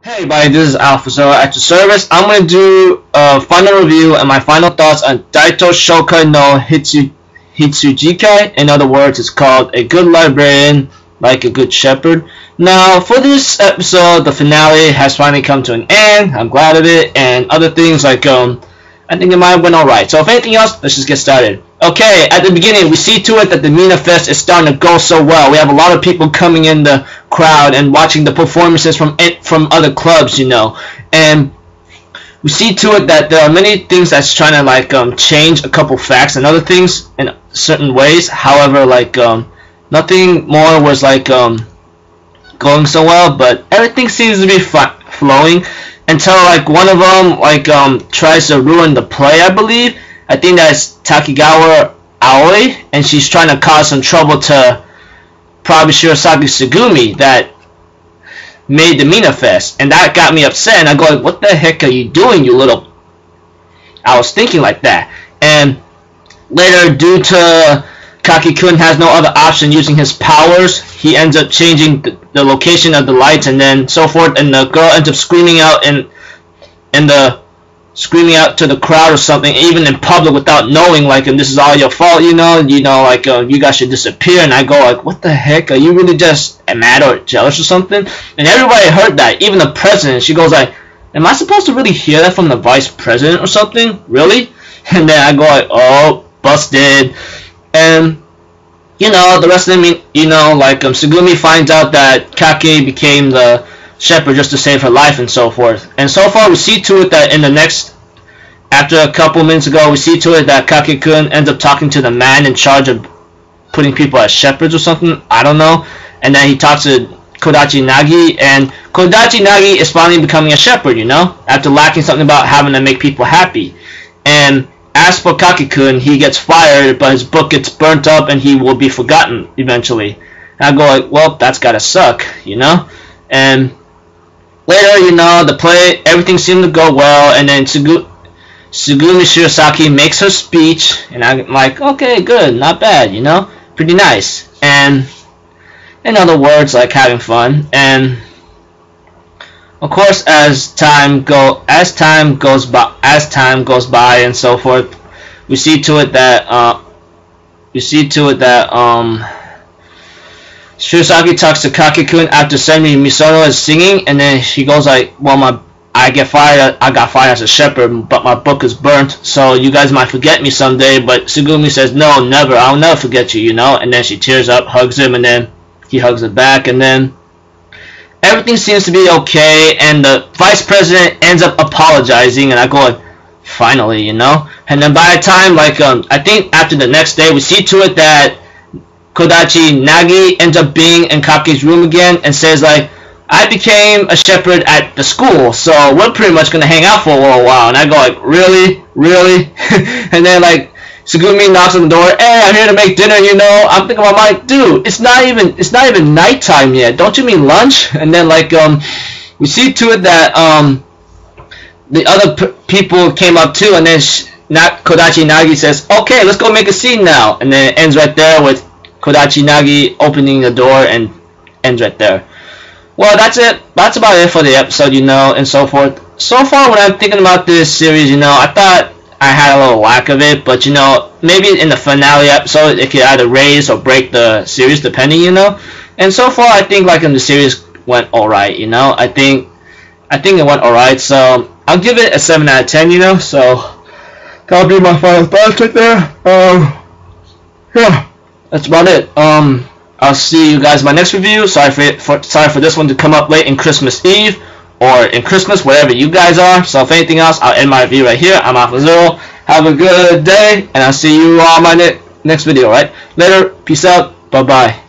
Hey everybody, this is Alpha Zero at your service. I'm going to do a final review and my final thoughts on Daitoshokan no Hitsujikai. In other words, it's called A Good Librarian Like a Good Shepherd. Now, for this episode, the finale has finally come to an end. I'm glad of it, and other things like, I think it might have went alright. So if anything else, let's just get started. Okay, at the beginning, we see to it that the Mina Fest is starting to go so well. We have a lot of people coming in the crowd and watching the performances from other clubs, you know. And we see to it that there are many things that's trying to like change a couple facts and other things in certain ways. However, like nothing more was like going so well, but everything seems to be flowing until like one of them like tries to ruin the play, I believe. I think that's Takigawa Aoi, and she's trying to cause some trouble to probably Shirosaki Sugumi that made the Mina Fest, and that got me upset. And I go, like, what the heck are you doing, you little? I was thinking like that, and later, due to Kaki-kun has no other option using his powers, he ends up changing the location of the lights and then so forth, and the girl ends up screaming out screaming out to the crowd or something, even in public without knowing, like, and this is all your fault, you know, like, you guys should disappear. And I go, like, what the heck, are you really just mad or jealous or something? And everybody heard that, even the president. She goes like, am I supposed to really hear that from the vice president or something? Really? And then I go like, oh, busted. And you know, the rest of them, you know, like Sugumi finds out that Kake became the shepherd just to save her life and so forth. And so far we see to it that in the next, after a couple minutes ago, we see to it that Kake-kun ends up talking to the man in charge of putting people as shepherds or something, I don't know. And then he talks to Kodachi Nagi, and Kodachi Nagi is finally becoming a shepherd, you know, after lacking something about having to make people happy. And as for Kake-kun, he gets fired, but his book gets burnt up and he will be forgotten eventually. And I go like, well, that's gotta suck, you know. And later, you know, the play, everything seemed to go well, and then Sugumi Shirosaki makes her speech, and I'm like, okay, good, not bad, you know, pretty nice. And in other words, like having fun. And of course, as time goes by and so forth, we see to it that Shirosaki talks to Kake-kun after Senri Misono is singing, and then she goes like, well, I got fired as a shepherd, but my book is burnt, so you guys might forget me someday. But Sugumi says, no, never, I'll never forget you, you know. And then she tears up, hugs him, and then he hugs her back, and then everything seems to be okay, and the vice president ends up apologizing, and I go like, finally, you know. And then by the time, like, I think after the next day, we see to it that Kodachi Nagi ends up being in Kake's room again and says like, I became a shepherd at the school, so we're pretty much gonna hang out for a little while. And I go like, really? And then like Sugumi knocks on the door, hey, I'm here to make dinner, you know. I'm thinking about like, dude, it's not even nighttime yet. Don't you mean lunch? And then like we see to it that the other people came up too, and then Kodachi Nagi says, okay, let's go make a scene now. And then it ends right there with Kodachi Nagi opening the door and ends right there. Well, that's it. That's about it for the episode, you know, and so forth. So far, when I'm thinking about this series, you know, I thought I had a little lack of it, but, you know, maybe in the finale episode, it could either raise or break the series, depending, you know. And so far, I think, like, the series went alright, you know. I think it went alright, so I'll give it a 7 out of 10, you know. So that'll be my final thoughts right there. Yeah, that's about it. I'll see you guys in my next review. Sorry for this one to come up late in Christmas Eve or in Christmas, wherever you guys are. So if anything else, I'll end my review right here. I'm Alpha Zero. Have a good day, and I'll see you on my next video, right? Later. Peace out. Bye-bye.